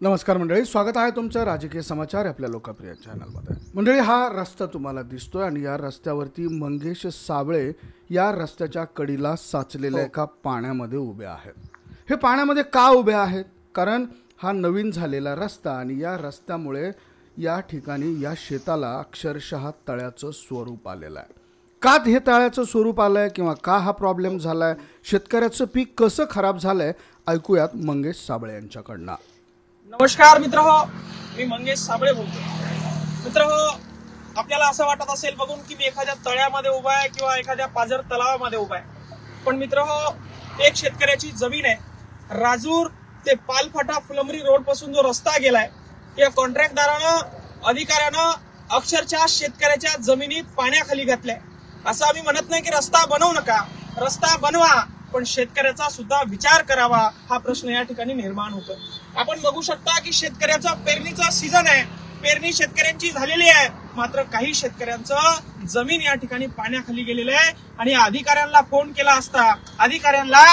नमस्कार मंडळी, स्वागत आहे तुमचं राजकीय समाचार आपल्या लोकप्रिय चॅनलमध्ये। मंडळी, हा रस्ता तुम्हाला दिसतोय आणि या रस्त्यावरती मंगेश साबळे या रस्त्याच्या कडेला साचलेल्या एका पाण्यामध्ये उभे आहेत। हे पाण्यामध्ये का उभे आहेत? कारण हा नवीन झालेला रस्ता आणि या रस्त्यामुळे या ठिकाणी या शेताला अक्षरशः तळ्याचं स्वरूप आलेलं आहे। का हे तळ्याचं स्वरूप आलंय किंवा का हा प्रॉब्लेम झालाय, शेतकऱ्याचं पीक कसं खराब झालंय, ऐकूयात मंगेश साबळे यांच्याकडनं। नमस्कार मित्रहो, मी मंगेश साबळे बोलतो। मित्रहो, आपल्याला असं वाटत असेल बघून की मी एखाद्या तळ्यामध्ये उभा आहे किंवा एखाद्या पाझर तलावामध्ये उभा आहे, पण मित्रहो, एक शेतकऱ्याची जमीन आहे। राजूर ते पालफाटा फुलंब्री रोड पासून जो रस्ता गेलाय, या कॉन्ट्रॅक्टदारानं, अधिकाऱ्यानं अक्षरशः शेतकऱ्याच्या जमिनी पाण्याखाली घातल्या। असं आम्ही म्हणत नाही की रस्ता बनवू नका, रस्ता बनवा, पण शेतकऱ्याचा सुद्धा विचार करावा, हा प्रश्न या ठिकाणी निर्माण होतो। आपण बघू शकता की शेतकऱ्याचा पेरणीचा सीझन आहे, पेरणी शेतकऱ्यांची झालेली आहे, मात्र काही शेतकऱ्यांचं जमीन या ठिकाणी पाण्याखाली गेलेलं आहे। आणि अधिकाऱ्यांना फोन केला असता, अधिकाऱ्यांना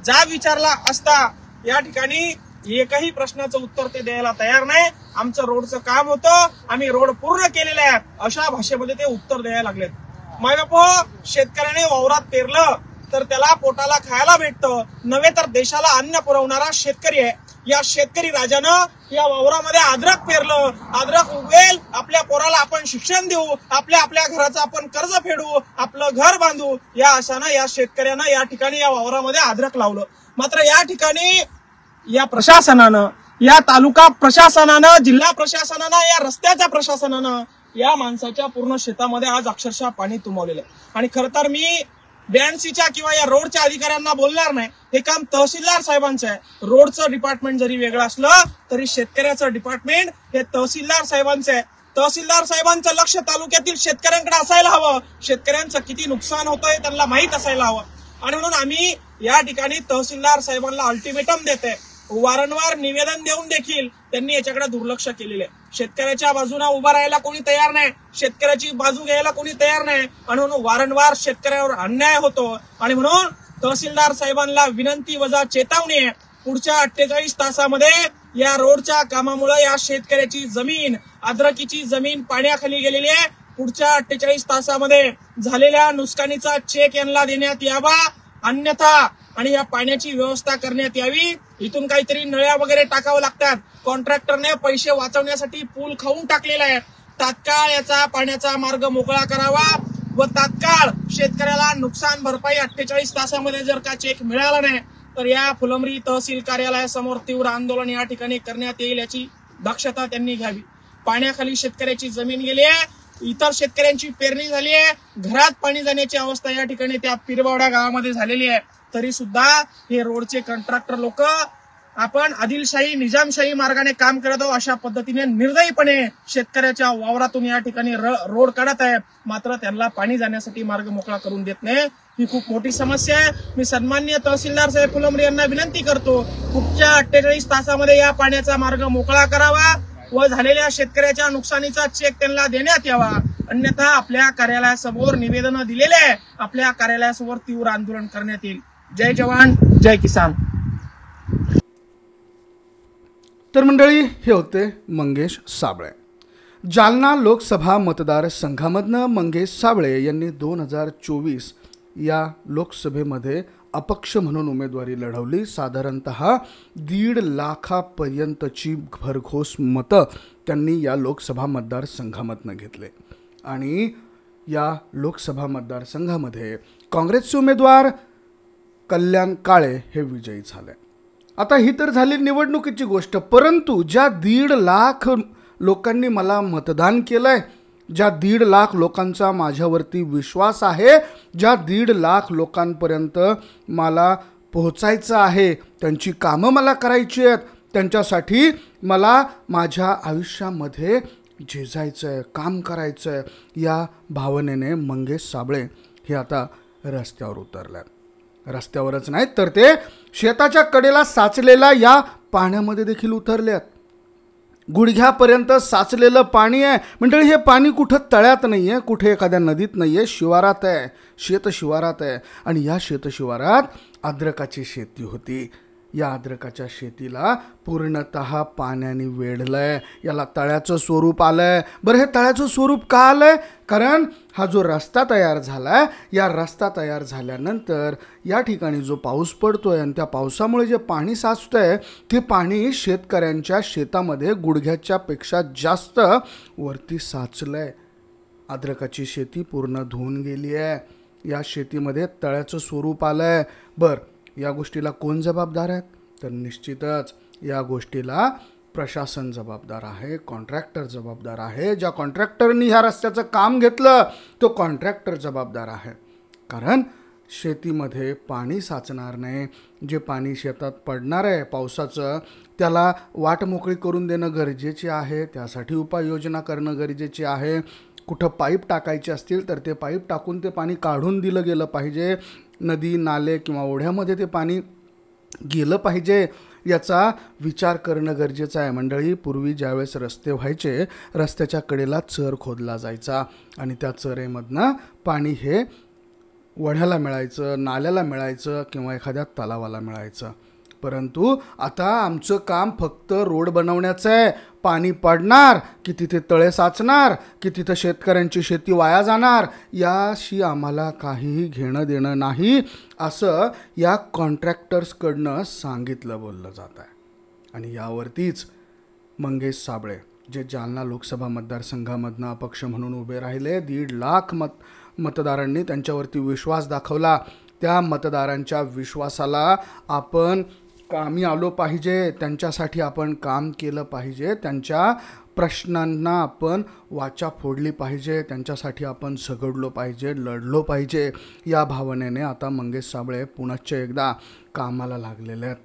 जाब विचारला असता, या ठिकाणी एकही प्रश्नाचं उत्तर ते द्यायला तयार नाही। आमचं रोडचं काम होतं, आम्ही रोड पूर्ण केलेलं आहे, अशा भाषेमध्ये ते उत्तर द्यायला लागलेत। मायबापो, शेतकऱ्याने वावरात पेरलं तर त्याला पोटाला खायला भेटतं, नव्हे तर देशाला अन्न पुरवणारा शेतकरी आहे। या शेतकरी राजानं या वावरामध्ये अद्रक पेरलं, अद्रक उगवेल, आपल्या पोराला आपण शिक्षण देऊ, आपल्या घराचं आपण कर्ज फेडू, आपलं घर बांधू, या आशानं या शेतकऱ्यानं या ठिकाणी या वावरामध्ये अद्रक लावलं। मात्र या ठिकाणी या प्रशासनानं, या तालुका प्रशासनानं, जिल्हा प्रशासनानं, या रस्त्याच्या प्रशासनानं या माणसाच्या पूर्ण शेतामध्ये आज अक्षरशः पाणी तुंबवलेलं आहे। आणि खरं तर मी BNCच्या किंवा या रोडच्या अधिकाऱ्यांना बोलणार नाही, हे काम तहसीलदार साहेबांचं आहे। रोडचं डिपार्टमेंट जरी वेगळं असलं तरी शेतकऱ्याचं डिपार्टमेंट हे तहसीलदार साहेबांचं आहे। तहसीलदार साहेबांचं लक्ष तालुक्यातील शेतकऱ्यांकडे असायला हवं, शेतकऱ्यांचं किती नुकसान होतंय त्यांना माहित असायला हवं। आणि म्हणून आम्ही या ठिकाणी तहसीलदार साहेबांना अल्टिमेटम देते, वारंवार निवेदन देऊन देखील त्यांनी याच्याकडे दुर्लक्ष केलेले आहे। शेतकऱ्याच्या बाजूने उभा राहायला कोणी तयार नाही, शेतकऱ्याची बाजू घ्यायला कोणी तयार नाही, आणि म्हणून वारंवार शेतकऱ्यावर अन्याय होतो। आणि म्हणून तहसीलदार साहेबांना विनंती वजा चेतावणी आहे, पुढच्या 48 तासामध्ये या रोडच्या कामामुळे या शेतकऱ्याची जमीन, अद्रकीची जमीन पाण्याखाली गेलेली आहे। पुढच्या 48 तासामध्ये झालेल्या नुकसानीचा चेक यांना देण्यात यावा, अन्यथा आणि या पाण्याची व्यवस्था करण्यात यावी। इथून काहीतरी नळ्या वगैरे टाकावं लागतात, कॉन्ट्रॅक्टरने पैसे वाचवण्यासाठी पूल खाऊन टाकलेला आहे। तात्काळ याचा पाण्याचा मार्ग मोकळा करावा व तात्काळ शेतकऱ्याला नुकसान भरपाई 48 तासामध्ये जर का चेक मिळाला नाही तर या फुलंब्री तहसील कार्यालयासमोर तीव्र आंदोलन या ठिकाणी करण्यात येईल, याची दक्षता त्यांनी घ्यावी। पाण्याखाली शेतकऱ्याची जमीन गेली आहे, इतर शेतकऱ्यांची पेरणी झाली आहे, घरात पाणी जाण्याची अवस्था या ठिकाणी त्या पिरवाडा गावामध्ये झालेली आहे। तरी सुद्धा हे रोडचे कॉन्ट्रॅक्टर लोक आपण आदिलशाही, निजामशाही मार्गाने काम करत आहोत अशा पद्धतीने निर्दयीपणे शेतकऱ्याच्या वावरातून या ठिकाणी रोड काढत आहे, मात्र त्यांना पाणी जाण्यासाठी मार्ग मोकळा करून देत नाही। ही खूप मोठी समस्या आहे। मी सन्माननीय तहसीलदार साहेब फुलंब्री यांना विनंती करतो, पुढच्या 48 तासामध्ये या पाण्याचा मार्ग मोकळा करावा व झालेल्या शेतकऱ्याच्या नुकसानीचा चेक त्यांना देण्यात यावा, अन्यथा आपल्या कार्यालयासमोर निवेदन दिलेले आहे, आपल्या कार्यालयासमोर तीव्र आंदोलन करण्यात येईल। जय जवान, जय किसान। तर मंडळी, हे होते मंगेश साबळे। जालना लोकसभा मतदारसंघामधनं मंगेश साबळे यांनी 2024 या लोकसभेमध्ये अपक्ष म्हणून उमेदवारी लढवली। साधारणतः 1.5 लाखापर्यंतची भरघोस मतं त्यांनी या लोकसभा मतदारसंघामधनं घेतले आणि या लोकसभा मतदारसंघामध्ये काँग्रेसचे उमेदवार कल्याण काळे हे विजयी झाले। आता ही तर झाली निवडणुकीची गोष्ट, परंतु ज्या 1.5 लाख लोकांनी मला मतदान केलंय, ज्या 1.5 लाख लोकांचा माझ्यावरती विश्वास आहे, ज्या 1.5 लाख लोकांपर्यंत मला पोहोचायचं आहे, त्यांची कामं मला करायची आहेत, त्यांच्यासाठी मला माझ्या आयुष्यामध्ये झिजायचं आहे, काम करायचं आहे, या भावनेने मंगेश साबळे हे आता रस्त्यावर उतरले। रस्त्यावरच नाही तर ते शेताच्या कडेला साचलेल्या या पाण्यामध्ये देखील उतरलेत। गुडघ्यापर्यंत साचलेलं पाणी आहे मंडळी। हे पाणी कुठं तळ्यात नाही आहे, कुठे एखाद्या नदीत नाही आहे, शिवारात आहे, शेत शिवारात आहे। आणि या शेत शिवारात अद्रकाची शेती होती। या अद्रकाच्या शेतीला पूर्णतः पाण्याने वेढलंय, याला तळ्याचं स्वरूप आलंय. बरं, हे तळ्याचं स्वरूप का आलंय? कारण हा जो रस्ता तयार झालाय, या रस्ता तयार झाल्यानंतर या ठिकाणी जो पाऊस पडतोय आणि त्या पावसामुळे जे पाणी साचतंय ते पाणी शेतकऱ्यांच्या शेतामध्ये गुडघ्याच्या पेक्षा जास्त वरती साचलंय. अद्रकाची शेती पूर्ण धुवून गेली आहे. या शेतीमध्ये तळ्याचं स्वरूप आलंय. बरं, या गोष्टीला कोण जबाबदार आहेत? तर निश्चितच या गोष्टीला प्रशासन जबाबदार आहे, कॉन्ट्रॅक्टर जबाबदार आहे. ज्या कॉन्ट्रॅक्टरनी ह्या रस्त्याचं काम घेतलं तो कॉन्ट्रॅक्टर जबाबदार आहे. कारण शेतीमध्ये पाणी साचणार नाही. जे पाणी शेतात पडणार आहे पावसाचं, त्याला वाट मोकळी करून देणं गरजेचे आहे. त्यासाठी उपाययोजना करणं गरजेचे आहे. कुठं पाईप टाकायचे असतील तर ते पाईप टाकून ते पाणी काढून दिलं गेलं पाहिजे. नदी नाले किंवा ओढ्यामध्ये ते पाणी गेलं पाहिजे, याचा विचार करणं गरजेचं आहे. मंडळी, पूर्वी ज्यावेळेस रस्ते व्हायचे, रस्त्याच्या कडेला चर खोदला जायचा आणि त्या चरेमधनं पाणी हे ओढ्याला मिळायचं, नाल्याला मिळायचं किंवा एखाद्या तलावाला मिळायचं. परंतु आता आमचं काम फक्त रोड बनवण्याचं आहे. पाणी पडणार की तिथे तळे साचणार की तिथं शेतकऱ्यांची शेती वाया जाणार, याशी आम्हाला काहीही घेणं देणं नाही, असं या कॉन्ट्रॅक्टर्सकडनं सांगितलं बोललं जात आहे. आणि यावरतीच मंगेश साबळे, जे जालना लोकसभा मतदारसंघामधनं अपक्ष म्हणून उभे राहिले, 1.5 लाख मतदारांनी त्यांच्यावरती विश्वास दाखवला. त्या मतदारांच्या विश्वासाला आपण कामी आलो पाहिजे, त्यांच्यासाठी आपण काम केलं पाहिजे, त्यांच्या प्रश्नांना आपण वाचा फोडली पाहिजे, त्यांच्यासाठी आपण झगडलो पाहिजे, लढलो पाहिजे. या भावनेने आता मंगेश साबळे पुनश्च एकदा कामाला लागलेले आहेत.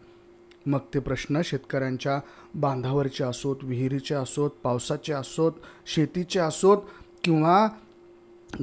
मग ते प्रश्न शेतकऱ्यांच्या बांधावरचे असोत, विहिरीचे असोत, पावसाचे असोत, शेतीचे असोत किंवा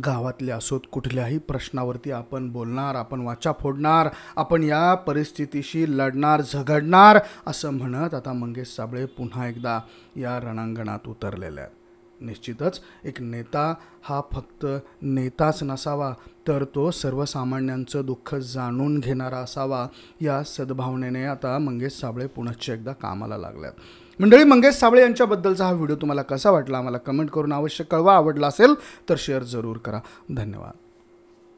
गावातले असोत, कुठल्याही प्रश्नावरती आपण बोलणार, आपण वाचा फोडणार, आपण या परिस्थितीशी लढणार, झगडणार, असं म्हणत आता मंगेश साबळे पुन्हा एकदा या रणांगणात उतरलेले आहेत. निश्चितच एक नेता हा फक्त नेताच नसावा, तर तो सर्वसामान्यांचं दुःख जाणून घेणारा असावा. या सद्भावनेने आता मंगेश साबळे पुनश्च एकदा कामाला लागल्यात. मंडळी, मंगेश साबळे यांच्याबद्दलचा हा व्हिडिओ तुम्हाला कसा वाटला आम्हाला कमेंट करून अवश्य कळवा. आवडला असेल तर शेअर जरूर करा. धन्यवाद.